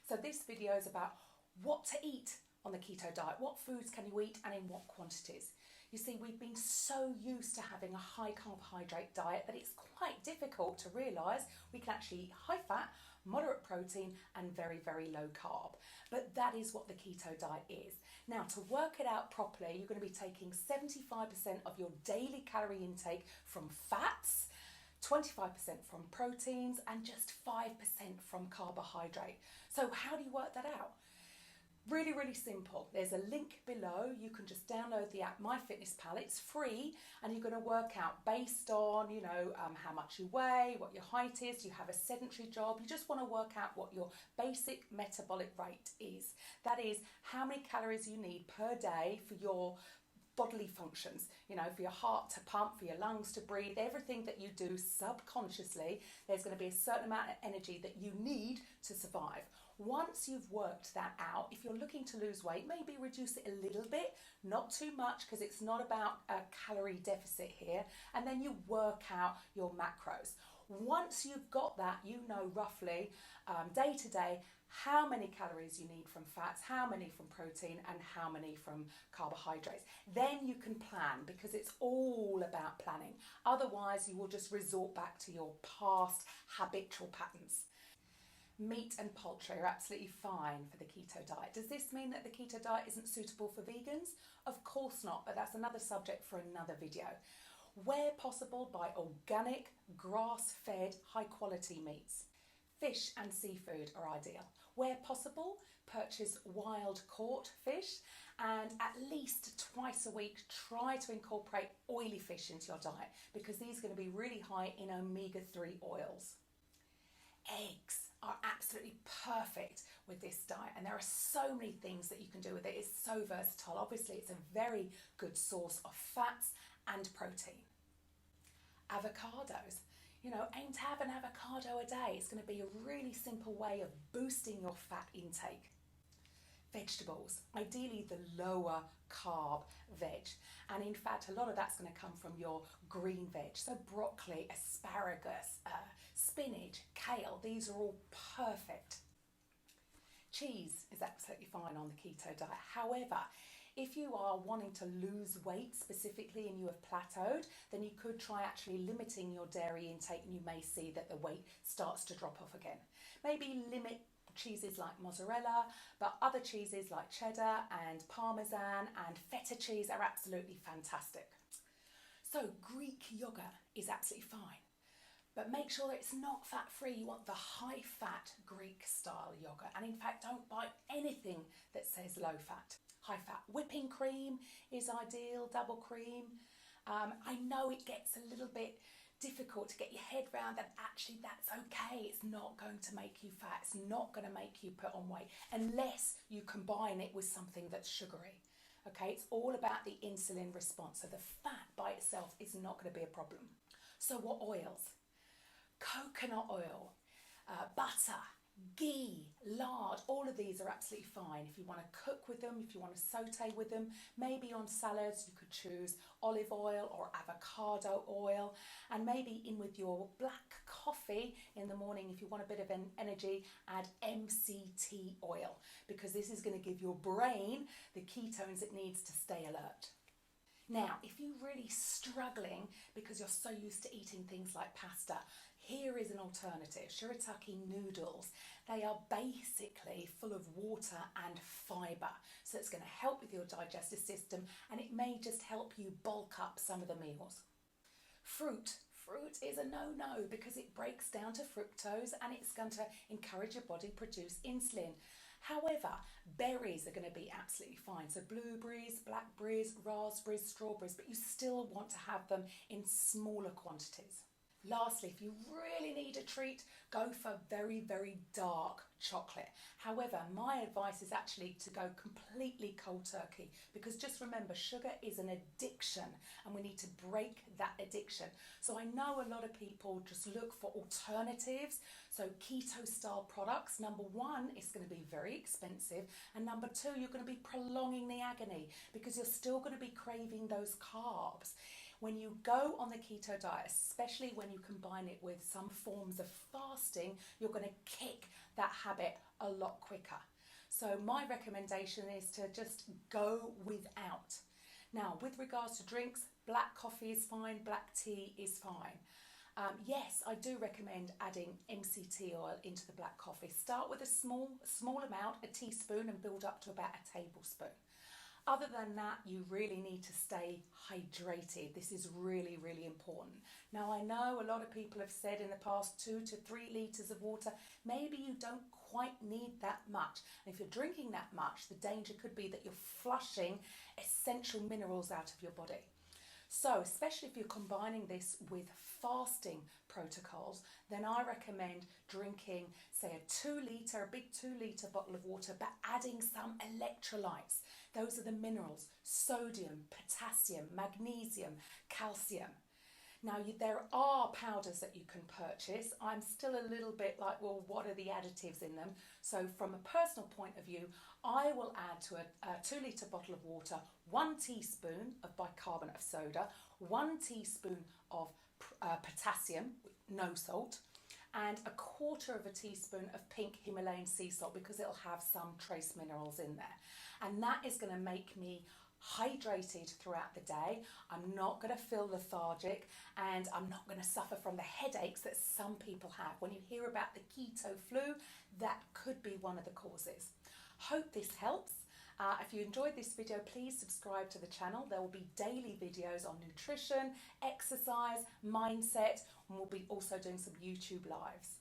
So this video is about what to eat on the keto diet. What foods can you eat and in what quantities? You see, we've been so used to having a high carbohydrate diet that it's quite difficult to realise we can actually eat high fat, moderate protein and very, very low carb. But that is what the keto diet is. Now, to work it out properly, you're going to be taking 75% of your daily calorie intake from fats, 25% from proteins and just 5% from carbohydrate. So how do you work that out? Really, really simple. There's a link below. You can just download the app MyFitnessPal. It's free and you're going to work out based on, how much you weigh, what your height is, you have a sedentary job. You just want to work out what your basic metabolic rate is. That is how many calories you need per day for your bodily functions, for your heart to pump, for your lungs to breathe, everything that you do subconsciously, there's going to be a certain amount of energy that you need to survive. Once you've worked that out, if you're looking to lose weight, maybe reduce it a little bit, not too much, because it's not about a calorie deficit here, and then you work out your macros. Once you've got that, you know roughly day to day how many calories you need from fats, how many from protein and how many from carbohydrates. Then you can plan, because it's all about planning. Otherwise you will just resort back to your past habitual patterns. Meat and poultry are absolutely fine for the keto diet. Does this mean that the keto diet isn't suitable for vegans? Of course not, but that's another subject for another video. Where possible, buy organic, grass-fed, high-quality meats. Fish and seafood are ideal. Where possible, purchase wild-caught fish, and at least twice a week try to incorporate oily fish into your diet, because these are going to be really high in omega-3 oils. Eggs are absolutely perfect with this diet, and there are so many things that you can do with it. It's so versatile. Obviously, it's a very good source of fats and protein. Avocados. Aim to have an avocado a day. It's going to be a really simple way of boosting your fat intake. Vegetables, ideally the lower carb veg, and in fact a lot of that's going to come from your green veg, so broccoli, asparagus, spinach, kale, these are all perfect. Cheese is absolutely fine on the keto diet. However, if you are wanting to lose weight specifically and you have plateaued, then you could try actually limiting your dairy intake, and you may see that the weight starts to drop off again. Maybe limit cheeses like mozzarella, but other cheeses like cheddar and parmesan and feta cheese are absolutely fantastic. So Greek yogurt is absolutely fine, but make sure that it's not fat-free. You want the high-fat Greek-style yogurt, and in fact don't buy anything that says low-fat. High-fat whipping cream is ideal, double cream. I know it gets a little bit difficult to get your head around that actually that's okay. It's not going to make you fat. It's not going to make you put on weight unless you combine it with something that's sugary. Okay, it's all about the insulin response. So the fat by itself is not going to be a problem. So what oils? Coconut oil, butter, ghee, lard, all of these are absolutely fine. If you want to cook with them, if you want to saute with them, maybe on salads you could choose olive oil or avocado oil, and maybe in with your black coffee in the morning, if you want a bit of an energy, add MCT oil, because this is going to give your brain the ketones it needs to stay alert. Now, if you're really struggling because you're so used to eating things like pasta, here is an alternative, Shirataki Noodles. They are basically full of water and fibre, so it's going to help with your digestive system, and it may just help you bulk up some of the meals. Fruit is a no-no because it breaks down to fructose and it's going to encourage your body to produce insulin. However, berries are going to be absolutely fine. So blueberries, blackberries, raspberries, strawberries, but you still want to have them in smaller quantities. Lastly, if you really need a treat, go for very, very dark chocolate. However, my advice is actually to go completely cold turkey, because just remember, sugar is an addiction and we need to break that addiction. So I know a lot of people just look for alternatives. So keto style products, number one, it's going to be very expensive, and number two, you're going to be prolonging the agony because you're still going to be craving those carbs. When you go on the keto diet, especially when you combine it with some forms of fasting, you're going to kick that habit a lot quicker. So my recommendation is to just go without. Now, with regards to drinks, black coffee is fine, black tea is fine. Yes, I do recommend adding MCT oil into the black coffee. Start with a small amount, a teaspoon, and build up to about a tablespoon. Other than that, you really need to stay hydrated. This is really, really important. Now, I know a lot of people have said in the past 2 to 3 litres of water. Maybe you don't quite need that much. And if you're drinking that much, the danger could be that you're flushing essential minerals out of your body. So, especially if you're combining this with fasting protocols, then I recommend drinking, say, a big 2 litre bottle of water, but adding some electrolytes. Those are the minerals: sodium, potassium, magnesium, calcium. Now, there are powders that you can purchase. I'm still a little bit like, well, what are the additives in them? So from a personal point of view, I will add to a 2 litre bottle of water 1 teaspoon of bicarbonate of soda, 1 teaspoon of potassium, no salt, and 1/4 teaspoon of pink Himalayan sea salt, because it'll have some trace minerals in there. And that is going to make me hydrated throughout the day. I'm not going to feel lethargic, and I'm not going to suffer from the headaches that some people have. When you hear about the keto flu, that could be one of the causes. Hope this helps. If you enjoyed this video, please subscribe to the channel. There will be daily videos on nutrition, exercise, mindset, and we'll be also doing some YouTube lives.